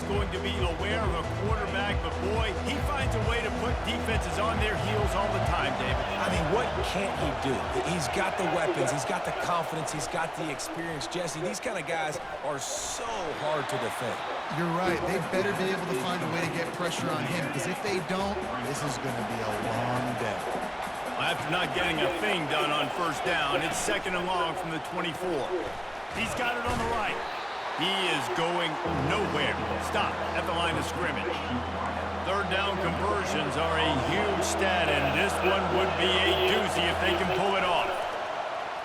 going to be aware of a quarterback, but boy, he finds a way to put defenses on their heels all the time, David. I mean, what can't he do? He's got the weapons, he's got the confidence, he's got the experience. Jesse, these kind of guys are so hard to defend. You're right. They better be able to find a way to get pressure on him, because if they don't, this is going to be a long day. After not getting a thing done on first down, it's 2nd and long from the 24. He's got it on the right. He is going nowhere. Stop at the line of scrimmage. 3rd down conversions are a huge stat, and this one would be a doozy if they can pull it off.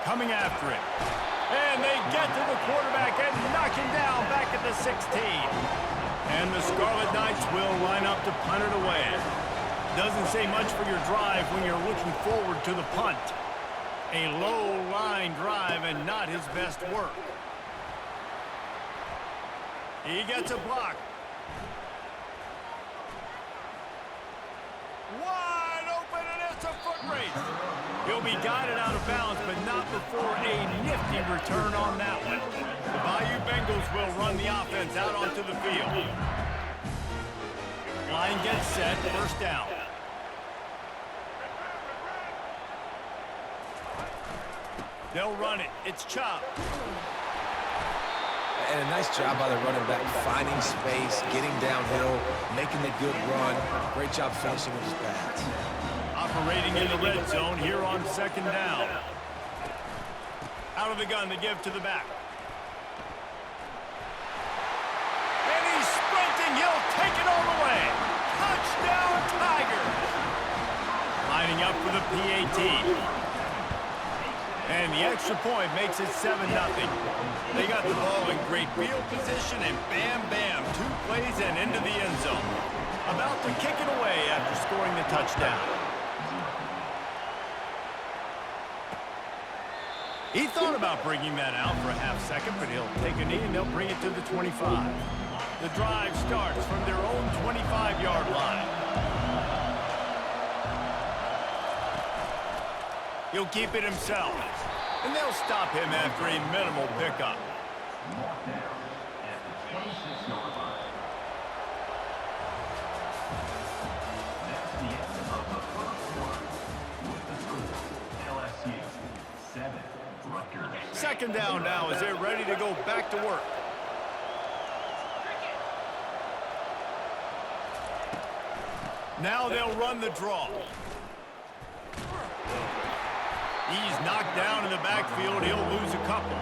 Coming after it. And they get to the quarterback and knock him down back at the 16. And the Scarlet Knights will line up to punt it away. Doesn't say much for your drive when you're looking forward to the punt. A low-line drive and not his best work. He gets a block. Wide open, and it's a foot race. He'll be guided out of bounds, but not before a nifty return on that one. The Bayou Bengals will run the offense out onto the field. Line gets set, 1st down. They'll run it. It's Chop. And a nice job by the running back, finding space, getting downhill, making the good run. Great job finishing with his pads. Operating in the red zone here on 2nd down. Out of the gun to give to the back. And he's sprinting. He'll take it all the way. Touchdown, Tigers. Lining up for the PAT. And the extra point makes it 7-0. They got the ball in great field position, and bam, bam, 2 plays and into the end zone. About to kick it away after scoring the touchdown. He thought about bringing that out for a half-second, but he'll take a knee and they'll bring it to the 25. The drive starts from their own 25-yard line. He'll keep it himself, and they'll stop him after a minimal pickup. Second down now as they're ready to go back to work. Now they'll run the draw. He's knocked down in the backfield. He'll lose a couple.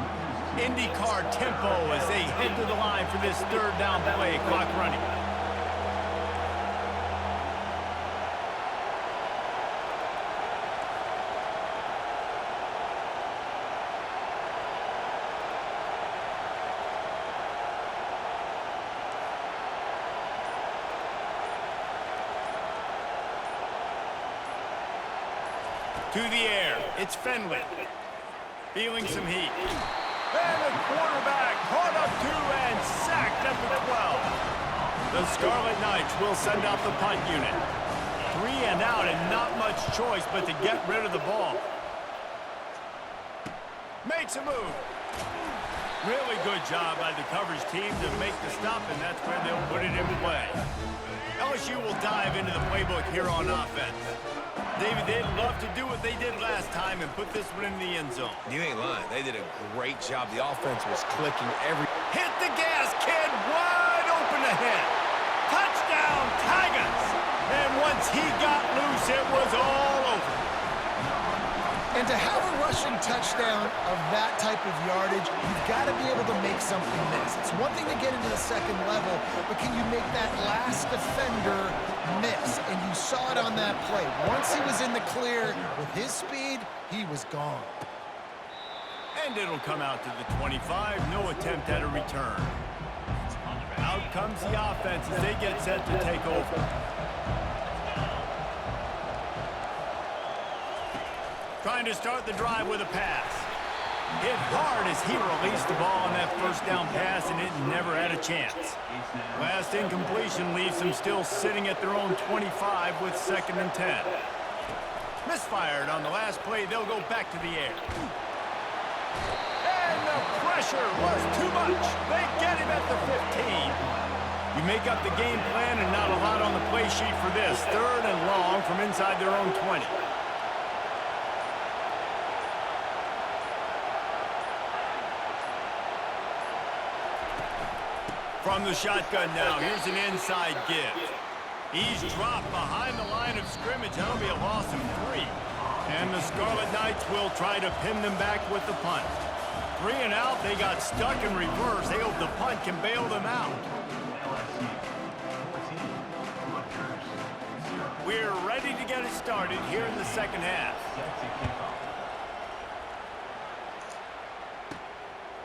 IndyCar tempo as they head to the line for this 3rd down play. Clock running. To the air, it's Fenwick. Feeling some heat. And the quarterback caught up 2 and sacked at the 12. The Scarlet Knights will send out the punt unit. 3 and out and not much choice but to get rid of the ball. Makes a move. Really good job by the coverage team to make the stop, and that's where they'll put it in play. LSU will dive into the playbook here on offense. David, they'd love to do what they did last time and put this one in the end zone. You ain't lying. They did a great job. The offense was clicking every... Hit the gas, kid. Wide open ahead. Touchdown, Tigers. And once he got loose, it was all over. And to have a rushing touchdown of that type of yardage, you've got to be able to make something miss. It's one thing to get into the 2nd level, but can you make that last defender miss? And you saw it on that play. Once he was in the clear with his speed, he was gone. And it'll come out to the 25. No attempt at a return. Out comes the offense as they get set to take over. Trying to start the drive with a pass. Hit hard as he released the ball on that 1st down pass, and it never had a chance. Last incompletion leaves them still sitting at their own 25 with 2nd and 10. Misfired on the last play. They'll go back to the air. And the pressure was too much. They get him at the 15. You make up the game plan and not a lot on the play sheet for this. 3rd and long from inside their own 20. From the shotgun now, here's an inside give. He's dropped behind the line of scrimmage. That'll be a loss of 3. And the Scarlet Knights will try to pin them back with the punt. 3 and out, they got stuck in reverse. They hope the punt can bail them out. We're ready to get it started here in the second half.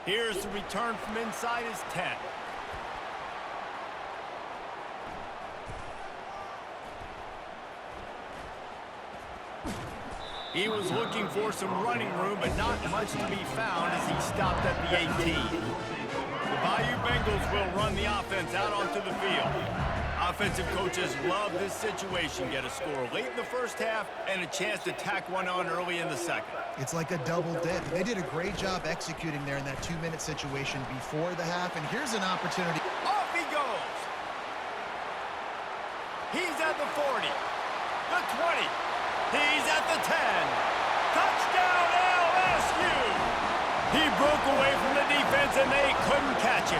Here's the return from inside his 10. He was looking for some running room, but not much to be found as he stopped at the 18. The Bayou Bengals will run the offense out onto the field. Offensive coaches love this situation. Get a score late in the first half and a chance to tack one on early in the second. It's like a double dip. They did a great job executing there in that 2-minute situation before the half, and here's an opportunity. Off he goes. He's at the 40, the 20. He's at the 10. Touchdown, LSU! He broke away from the defense, and they couldn't catch him.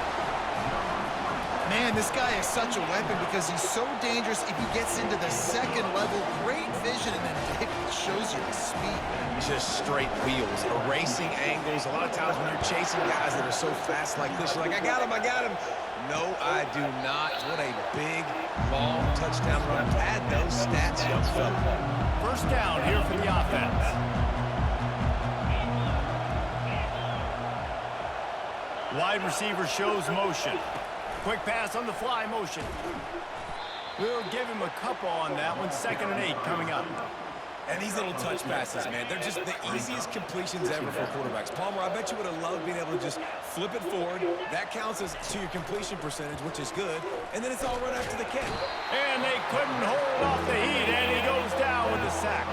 Man, this guy is such a weapon because he's so dangerous if he gets into the second level. Great vision, and then David shows you the speed. Just straight wheels, erasing angles. A lot of times when you're chasing guys that are so fast like this, you're like, I got him, I got him. No, I do not. What a big, long touchdown run. Add those stats, young fella. First down here for the offense. Wide receiver shows motion. Quick pass on the fly motion. We'll give him a couple on that one. 2nd and 8 coming up. And these little touch passes, man, they're just the easiest completions ever for quarterbacks. Palmer, I bet you would have loved being able to just flip it forward. That counts as to your completion percentage, which is good. And then it's all run after the kick. And they couldn't hold off the heat, and he goes down with the sack.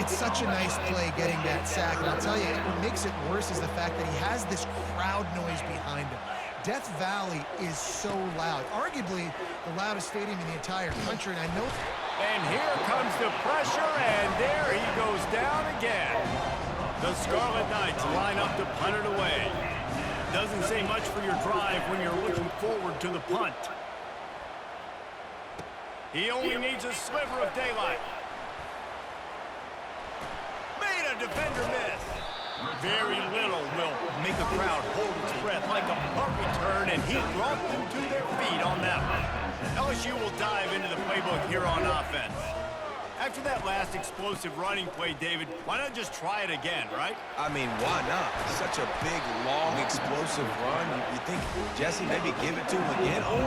It's such a nice play getting that sack, and I'll tell you, what makes it worse is the fact that he has this crowd noise behind him. Death Valley is so loud, arguably the loudest stadium in the entire country, and I know... And here comes the pressure, and there he goes down again. The Scarlet Knights line up to punt it away. Doesn't say much for your drive when you're looking forward to the punt. He only needs a sliver of daylight. Made a defender miss. Very little will make a crowd hold its breath like a punt return, and he brought them to their feet on that one. LSU will dive into the playbook here on offense. After that last explosive running play, David, why not just try it again, right? I mean, why not? Such a big, long, explosive run. You think, Jesse, maybe give it to him again? Or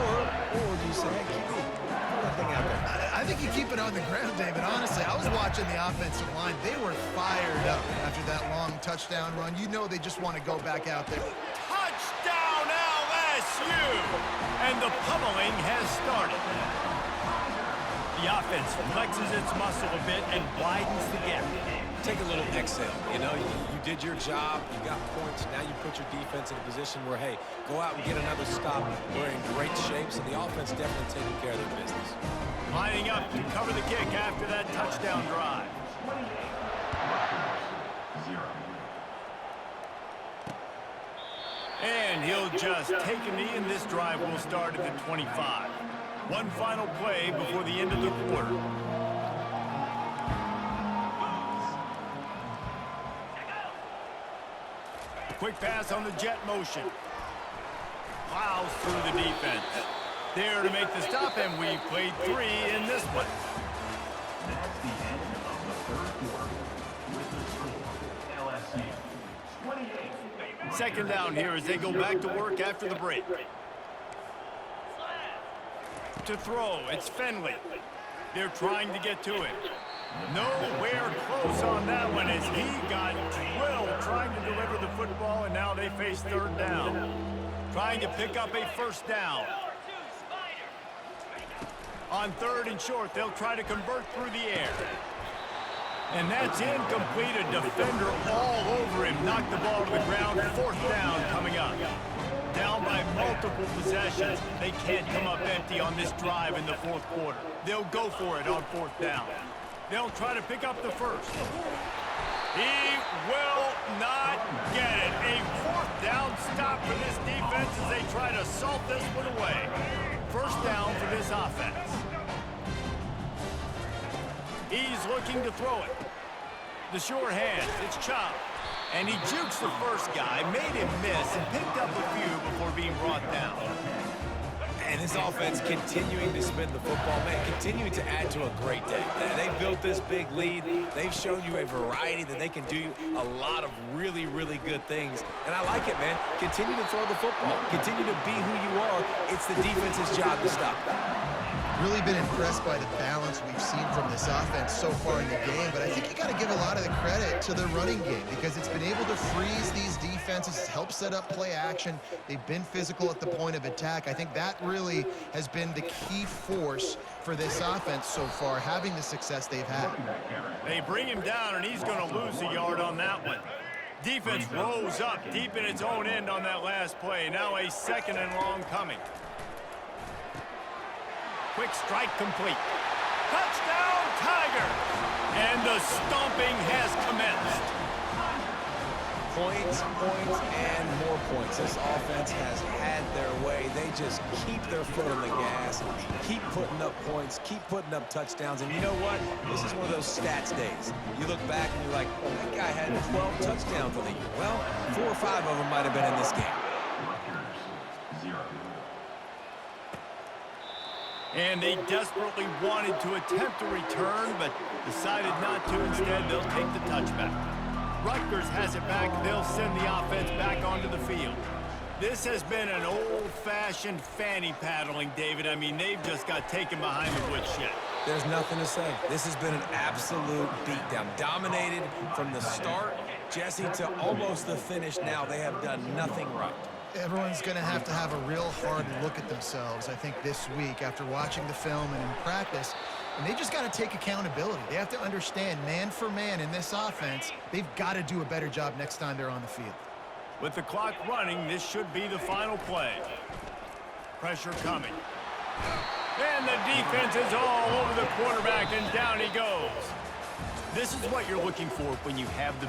do you say, hey, keep that thing out there? I think you keep it on the ground, David. Honestly, I was watching the offensive line. They were fired up after that long touchdown run. You know they just want to go back out there. Touchdown, LSU! And the pummeling has started. The offense flexes its muscle a bit and widens the gap. Take a little exhale. You know, you did your job. You got points. Now you put your defense in a position where, hey, go out and get another stop. We're in great shape, so the offense definitely taking care of their business. Lining up to cover the kick after that touchdown drive. And he'll just take a knee, and this drive will start at the 25. One final play before the end of the quarter. Quick pass on the jet motion. Plows through the defense. There to make the stop, and we played 3 in this one. That's the end of the third quarter with the score, LSU 28. Second down here as they go back to work after the break. To throw, it's Finley. They're trying to get to him. Nowhere close on that one as he got drilled trying to deliver the football, and now they face 3rd down. Trying to pick up a first down. On 3rd and short, they'll try to convert through the air. And that's incomplete. A defender all over him. Knocked the ball to the ground. 4th down coming up. down by multiple possessions. They can't come up empty on this drive in the fourth quarter. They'll go for it on fourth down. They'll try to pick up the first. He will not get it. A fourth down stop for this defense as they try to salt this one away. First down for this offense. He's looking to throw it. The sure hands, it's Chop. And he jukes the first guy, made him miss, and picked up a few before being brought down. And this offense continuing to spin the football, man, continuing to add to a great day. They've built this big lead. They've shown you a variety that they can do a lot of really, really good things. And I like it, man. Continue to throw the football. Continue to be who you are. It's the defense's job to stop. Really been impressed by the balance we've seen from this offense so far in the game, but I think you got to give a lot of the credit to the running game because it's been able to freeze these defenses, help set up play action. They've been physical at the point of attack. I think that really has been the key force for this offense so far, having the success they've had. They bring him down, and he's going to lose a yard on that one. Defense rose up deep in its own end on that last play. Now a second and long coming. Quick strike complete. Touchdown, Tigers! And the stomping has commenced. Points, points, and more points. This offense has had their way. They just keep their foot on the gas, keep putting up points, keep putting up touchdowns. And you know what? This is one of those stats days. You look back and you're like, oh, that guy had 12 touchdowns for the year. Well, 4 or 5 of them might have been in this game. And they desperately wanted to attempt a return, but decided not to. Instead, they'll take the touchback. Rutgers has it back. They'll send the offense back onto the field. This has been an old-fashioned fanny paddling, David. I mean, they've just got taken behind the woodshed. There's nothing to say. This has been an absolute beatdown. Dominated from the start, Jesse, to almost the finish now. They have done nothing right. Everyone's going to have a real hard look at themselves, I think, this week after watching the film and in practice. And they just got to take accountability. They have to understand, man for man in this offense, they've got to do a better job next time they're on the field. With the clock running, this should be the final play. Pressure coming. And the defense is all over the quarterback, and down he goes. This is what you're looking for when you have the